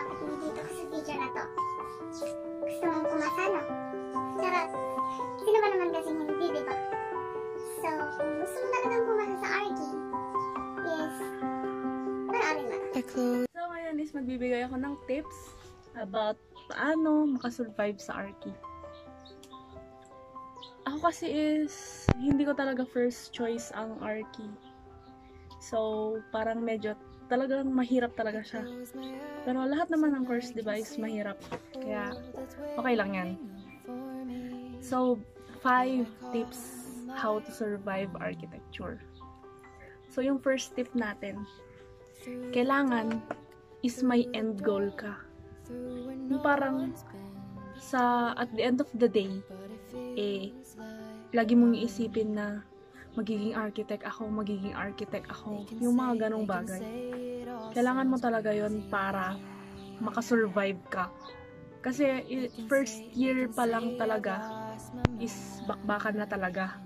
bakit nandito ka sa video na to? Gusto mong pumasa, no? Charot. Sino ba naman kasi hindi, diba? So, kung gusto mo talagang pumasa sa RK, is, panoorin mo. So, ngayon is magbibigay ako ng tips about paano makasurvive sa RK. Ako kasi is, hindi ko talaga first choice ang RK. So, parang medyo talagang mahirap talaga siya. Pero lahat naman ng course, diba, is mahirap. Kaya, okay lang yan. So, 5 tips how to survive architecture. So, yung first tip natin, kailangan is may end goal ka. Yung parang at the end of the day, lagi mong iisipin na magiging architect ako, yung mga ganong bagay. Kailangan mo talaga yon para makasurvive ka. Kasi first year pa lang talaga is bakbakan na talaga.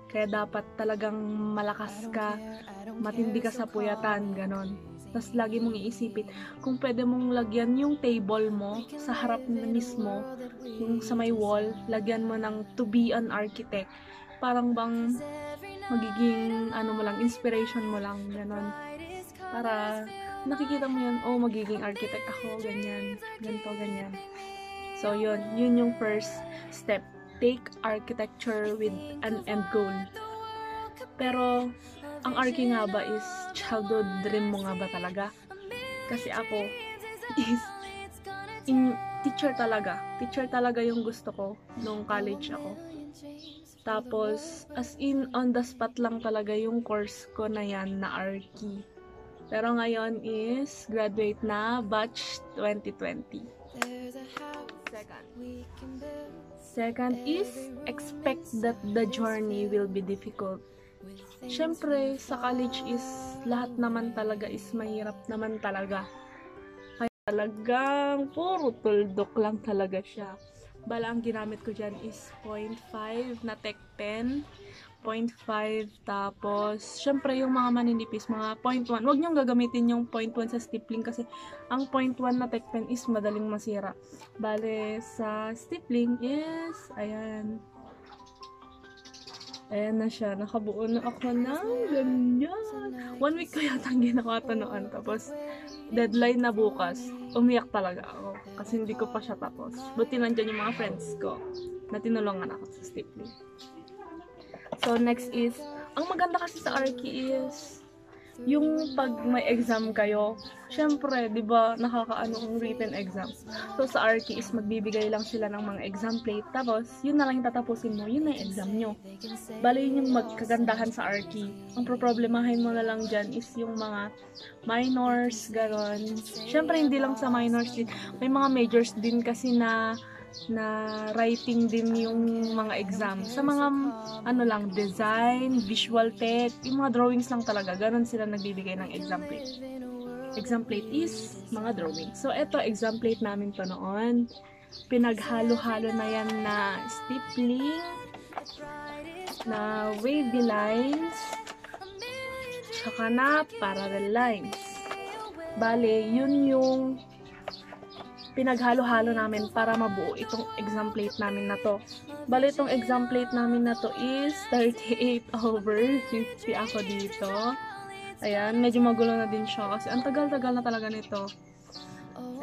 Kaya dapat talagang malakas ka, matindi ka sa puyatan, ganon. Tapos lagi mong iisipin kung pwede mong lagyan yung table mo sa harap na mismo, yung sa may wall, lagyan mo ng to be an architect. Parang bang magiging mo lang, inspiration mo lang, ganon. Para nakikita mo yun, oh, magiging architect ako, ganyan, ganito, ganyan. So yun yung first step. Take architecture with an end goal. Pero ang RK nga ba is childhood dream mo nga ba talaga? Kasi ako is teacher talaga. Teacher talaga yung gusto ko nung college ako. Tapos as in on the spot lang talaga yung course ko na yan na RK. Pero ngayon is graduate na batch 2020. Second is expect that the journey will be difficult. Siyempre, sa college is lahat naman talaga is mahirap naman talaga. Kaya talagang puro tuldok lang talaga siya. Bala ang ginamit ko dyan is 0.5 na Tech 10. 0.5 tapos, syempre yung mga maninipis, mga 0.1. Huwag niyong gagamitin yung 0.1 sa stippling kasi ang 0.1 na Tech 10 is madaling masira. Bale, sa stippling is, ayan. Ayan na siya. Nakabuo na ako ng ganyan. 1 week ko yata ang ginawa ito noon. Tapos, deadline na bukas. Umiyak talaga ako. Kasi hindi ko pa siya tapos. Buti nandyan yung mga friends ko na tinulungan ako sa stippling. So, next is, ang maganda kasi sa RK is, yung pag may exam kayo, syempre, di ba, nakakaano ang written exam. So, sa RK is, magbibigay lang sila ng mga exam plate, tapos, yun na lang yung tatapusin mo, yun na yung exam nyo. Bali, yun yung magkagandahan sa RK. Ang problemahin mo na lang dyan is yung mga minors, gano'n. Syempre, hindi lang sa minors din. May mga majors din kasi na writing din yung mga exam. Sa mga lang, design, visual tech, yung mga drawings lang talaga. Ganon sila nagbibigay ng exam plate. Exam plate is mga drawing. So, eto, exam plate namin to noon. Pinaghalo-halo na yan na stippling, na wavy lines, tsaka na parallel lines. Bale, yun yung pinaghalo-halo namin para mabuo itong exam plate namin na to. Bale, itong exam plate namin na to is 38/50 ako dito. Ayan, medyo magulo na din siya kasi ang tagal-tagal na talaga nito.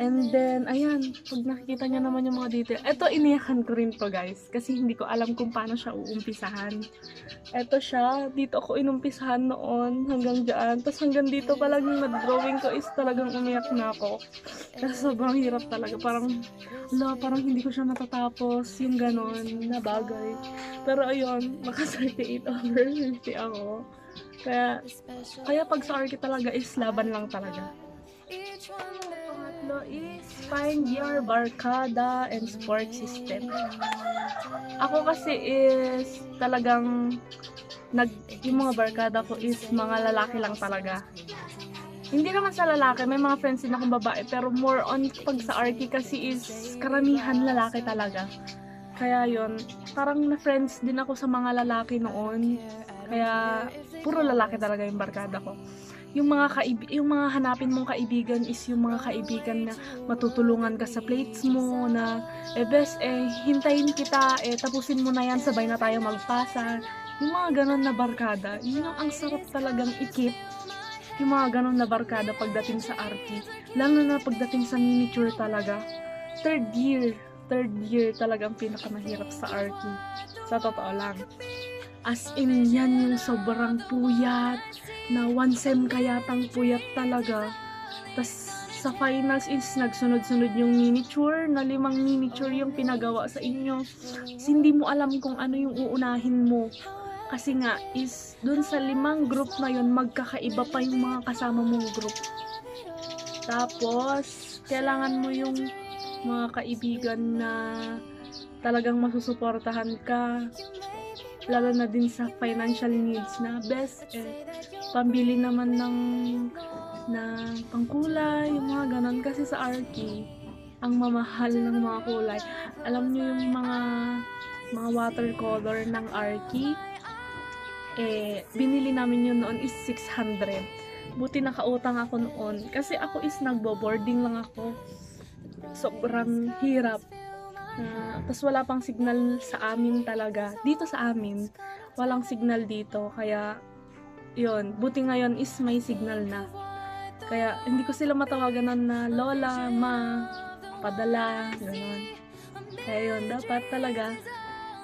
And then, ayan, pag nakikita niyo naman yung mga detail. Ito, iniyakan ko rin to, guys. Kasi hindi ko alam kung paano siya uumpisahan. Ito siya, dito ako inumpisahan noon, hanggang dyan. Tapos hanggang dito pa lang yung nag-drawing ko is talagang umiyak na ako. Kasi sobrang hirap talaga. Parang hindi ko siya natatapos. Yung ganon na bagay. Pero ayun, maka 38/50 ako. Kaya pag sa RK talaga is laban lang talaga. Pangatlo is find your barkada and support system. Ako kasi is talagang yung mga barkada ko is mga lalaki lang talaga. Hindi naman sa lalaki, may mga friends din akong babae, pero more on pag sa RK kasi is karamihan lalaki talaga. Kaya yon, parang na-friends din ako sa mga lalaki noon. Kaya puro lalaki talaga yung barkada ko. yung mga hanapin mong kaibigan is yung mga kaibigan na matutulungan ka sa plates mo, na bes, hintayin kita, tapusin mo na yan, sabay na tayo magpasa. Yung mga ganon na barkada, yun yung ang sarap talagang ikip. Yung mga ganon na barkada pagdating sa Arki, lalo na pagdating sa miniature talaga. Third year talagang pinakamahirap sa Arki, sa totoo lang. As in, yan yung sobrang puyat, na one sem kayatang puyat talaga. Tas sa finals is nagsunod-sunod yung miniature, na 5 miniature yung pinagawa sa inyo. Kasi hindi mo alam kung ano yung uunahin mo. Kasi nga is dun sa 5 group na yun, magkakaiba pa yung mga kasama mong group. Tapos kailangan mo yung mga kaibigan na talagang masusuportahan ka, lalo na din sa financial needs na best, pambili naman ng pangkulay, yung mga ganon. Kasi sa Arki, ang mamahal ng mga kulay. Alam nyo yung mga watercolor ng Arki, binili namin yun noon is 600. Buti nakautang ako noon. Kasi ako is nagbo-boarding lang ako. Sobrang hirap. Tapos wala pang signal sa amin talaga. Dito sa amin, walang signal dito. Kaya, yun. Buti ngayon is may signal na. Kaya, hindi ko sila matawagan na lola, ma, padala, gano'n. Kaya yun, dapat talaga,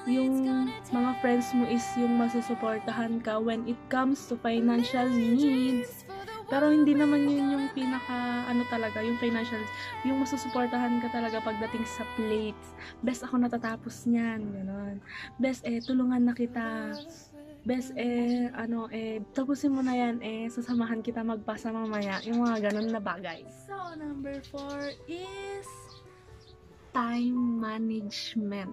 yung mga friends mo is yung masusuportahan ka when it comes to financial needs. Pero hindi naman yun yung pinaka, talaga, yung financial, yung masusuportahan ka talaga pagdating sa plates. Best, ako natatapos niyan, gano'n. Best, tulungan na kita. Best, tapusin mo na yan, sasamahan kita magpasa mamaya. Yung mga gano'n na bagay. So, number 4 is time management.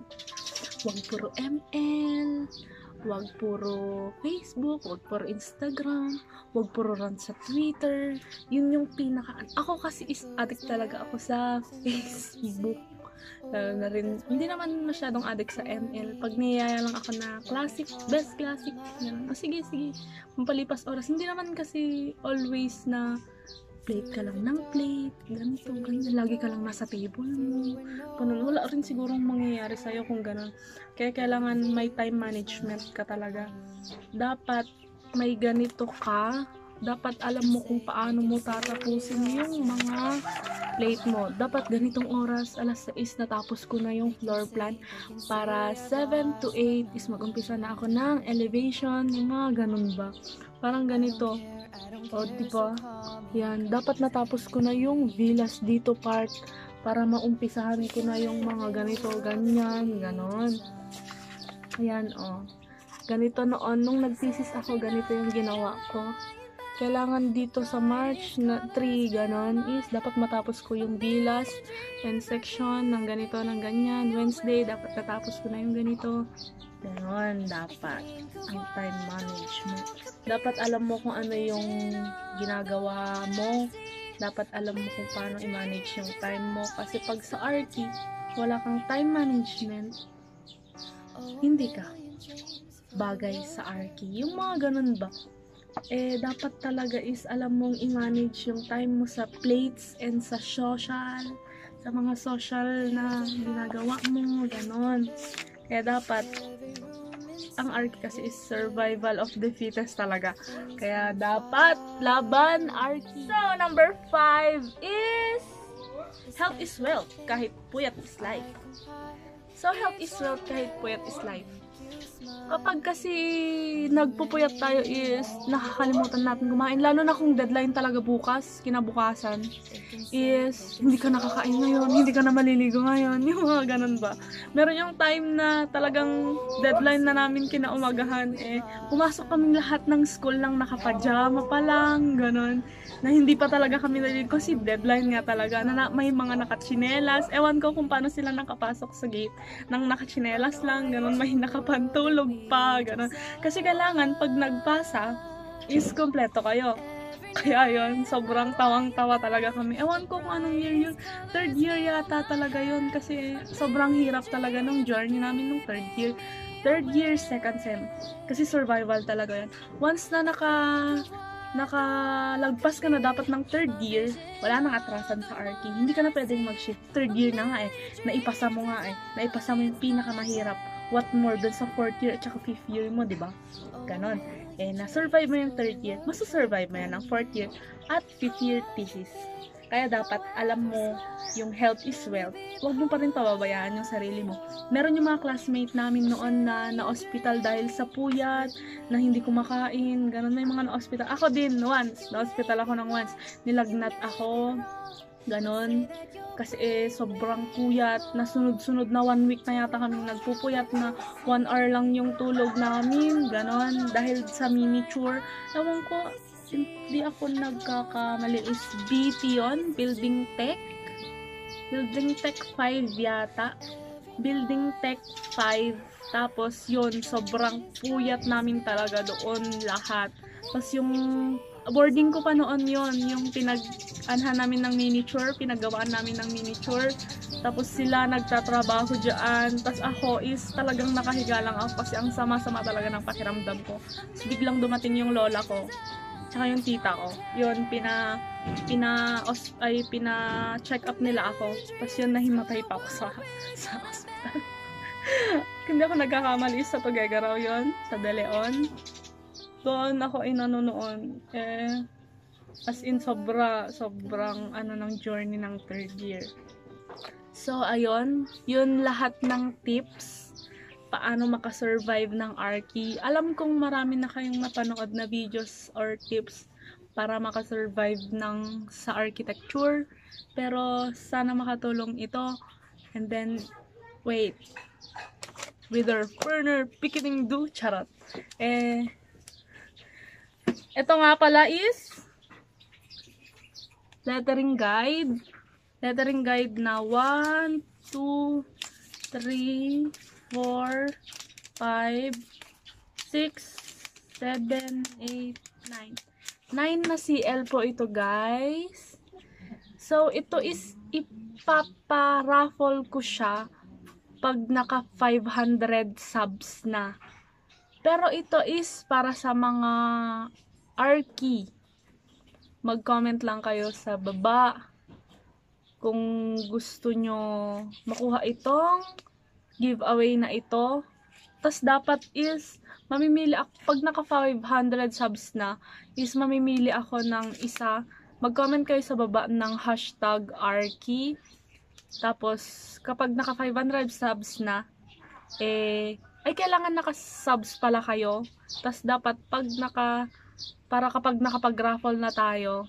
Huwag puro ML, huwag puro Facebook, huwag puro Instagram, huwag puro run sa Twitter. Yun yung ako kasi is addict talaga ako sa Facebook. Na rin, hindi naman masyadong addict sa ML. Pag niyaya lang ako na classic, best classic, sige, mampalipas oras. Hindi naman kasi always na plate ka lang ng plate, ganito, ganyan. Lagi ka lang nasa table mo. Ganun. Wala rin sigurong mangyayari sa'yo kung ganun. Kaya kailangan may time management ka talaga. Dapat may ganito ka. Dapat alam mo kung paano mo tatapusin yung mga plate mo. Dapat ganitong oras, alas 6 natapos ko na yung floor plan. Para 7 to 8 is mag-umpisa na ako ng elevation, yung mga ganun ba. Parang ganito. O, diba? Yan. Dapat natapos ko na yung villas dito part para maumpisahan ko na yung mga ganito, ganyan, ganon. Ayan, ganito noon. Nung nag-thesis ako, ganito yung ginawa ko. Kailangan dito sa March na 3, ganon, is dapat matapos ko yung villas and section ng ganito, ng ganyan. Wednesday, dapat natapos ko na yung ganito. Ganon, dapat. Ang time management. Dapat alam mo kung ano yung ginagawa mo. Dapat alam mo kung paano i-manage yung time mo. Kasi pag sa Arki, wala kang time management, hindi ka bagay sa Arki. Yung mga ganun ba? Dapat talaga is alam mong i-manage yung time mo sa plates and sa social, sa mga social na ginagawa mo, ganon. Kaya dapat, ang Arki kasi is survival of the fittest talaga. Kaya dapat, laban, Arki. So, number 5 is, health is wealth, kahit puyat is life. So, health is wealth, kahit puyat is life. Kapag kasi nagpupuyat tayo is nakakalimutan natin kumain, lalo na kung deadline talaga bukas, kinabukasan, is hindi ka nakakain ngayon, hindi ka na maliligo ngayon, yung mga ganun ba. Meron yung time na talagang deadline na namin kinaumagahan, pumasok kaming lahat ng school nang nakapajama pa lang, ganun, na hindi pa talaga kami naliligo kasi deadline nga talaga, na may mga nakatsinelas, ewan ko kung paano sila nakapasok sa gate, nang nakatsinelas lang, ganun, may nakapantulog pa, gano'n. Kasi kailangan, pag nagpasa, is kompleto kayo. Kaya yun, sobrang tawang-tawa talaga kami. Ewan ko kung anong year yun. 3rd year yata talaga yun. Kasi sobrang hirap talaga ng journey namin nung 3rd year. 3rd year, 2nd sem. Kasi survival talaga yun. Once na nakalagpas ka na dapat ng 3rd year, wala nang atrasan sa Arky. Hindi ka na pwedeng mag-shift. 3rd year na nga eh. Naipasa mo nga eh. Naipasa mo yung pinakamahirap. What more dun sa 4th year at saka 5th year mo, di ba? Ganon. Eh, na-survive mo yung 3rd year, masusurvive mo yan ng 4th year at 5th year thesis. Kaya dapat alam mo yung health is wealth. Huwag mo pa rin pababayaan yung sarili mo. Meron yung mga classmate namin noon na na-hospital dahil sa puyat, na hindi kumakain, ganun. May mga na-hospital. Ako din, once. Na-hospital ako ng once. Nilagnat ako. Ganon. Kasi sobrang puyat. Nasunod-sunod na 1 week na yata kami nagpupuyat na 1 hour lang yung tulog namin. Ganon. Dahil sa miniature. Ewan ko, hindi ako nagkakamali is BT yun. Building Tech. Building Tech 5 yata. Building Tech 5. Tapos yun, sobrang puyat namin talaga doon lahat. Tapos yung boarding ko pa noon yon, yung pinag-anhan namin ng miniature, pinagawaan namin ng miniature. Tapos sila nagtatrabaho dyan. Tapos ako is talagang nakahiga lang ako kasi ang sama-sama talaga ng pakiramdam ko. Tapos biglang dumating yung lola ko. Tsaka yung tita ko. Yun, pina-check up nila ako. Tapos yun, nahimatay pa ako sa hospital. Hindi ako nagkakamali sa Tuguegarao yun, sa De Leon. Doon ako inano noon. As in, sobrang ng journey ng 3rd year. So, ayun. Yun lahat ng tips paano makasurvive ng Arky. Alam kong marami na kayong napanood na videos or tips para makasurvive sa architecture. Pero sana makatulong ito. And then, wait. With our burner picketing do. Charot. Ito nga pala is lettering guide. Lettering guide na 1, 2, 3, 4, 5, 6, 7, 8, 9. 9 na CL po ito, guys. So, ito is ipaparaffle ko siya pag naka 500 subs na. Pero ito is para sa mga Arky. Mag-comment lang kayo sa baba kung gusto nyo makuha itong giveaway na ito. Tas dapat is mamimili ako pag naka 500 subs na is mamimili ako ng isa. Mag-comment kayo sa baba ng #Arky. Tapos kapag naka 500 subs na ay kailangan naka-subs pala kayo. Tas dapat para kapag nakapag-raffle na tayo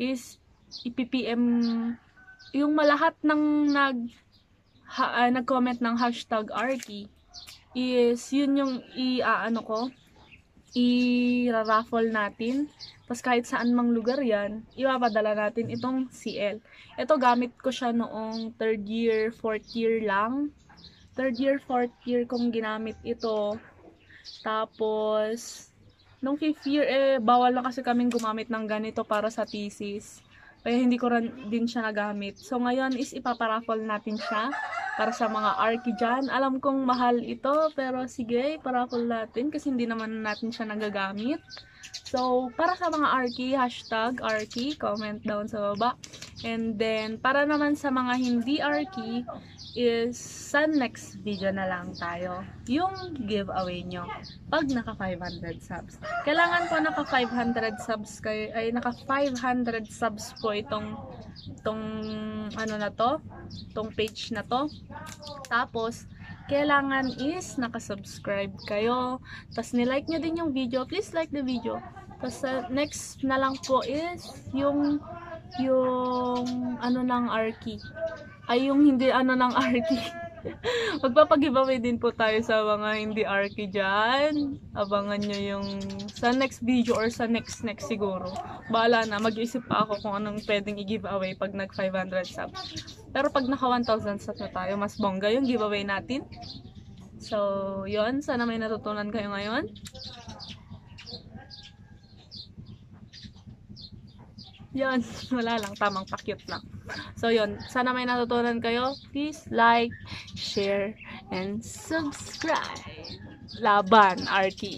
is ipipm yung malahat ng nag-comment ng #Arky is yun yung i-raffle natin. Tapos kahit saan mang lugar yan, ipapadala natin itong CL. Ito gamit ko siya noong 3rd year, 4th year lang. 3rd year, 4th year kong ginamit ito. Tapos nung 5th year bawal na kasi kaming gumamit ng ganito para sa thesis. Kaya hindi ko rin din siya nagamit. So, ngayon is ipaparaffle natin siya para sa mga Arky dyan. Alam kong mahal ito, pero sige, iparaffle natin kasi hindi naman natin siya nagagamit. So, para sa mga Arky, #Arky, comment down sa baba. And then, para naman sa mga hindi Arky, is sa next video na lang tayo yung giveaway nyo pag naka 500 subs. Kailangan po naka 500 subs kayo, ay naka 500 subs po itong tong page na to. Tapos kailangan is naka-subscribe kayo. Tapos nilike nyo din yung video. Please like the video. Tapos next na lang po is yung ng Arky. Ay, yung hindi ng Arky. Magpapag-giveaway din po tayo sa mga hindi Arky dyan. Abangan nyo yung sa next video or sa next siguro. Bahala na, mag-iisip pa ako kung anong pwedeng i-giveaway pag nag 500 subs. Pero pag naka 1,000 subs na tayo, mas bongga yung giveaway natin. So, yun. Sana may natutunan kayo ngayon. Yun, wala lang, tamang pa-cute lang. So yun, sana may natutunan kayo. Please like, share, and subscribe. Laban, Arky.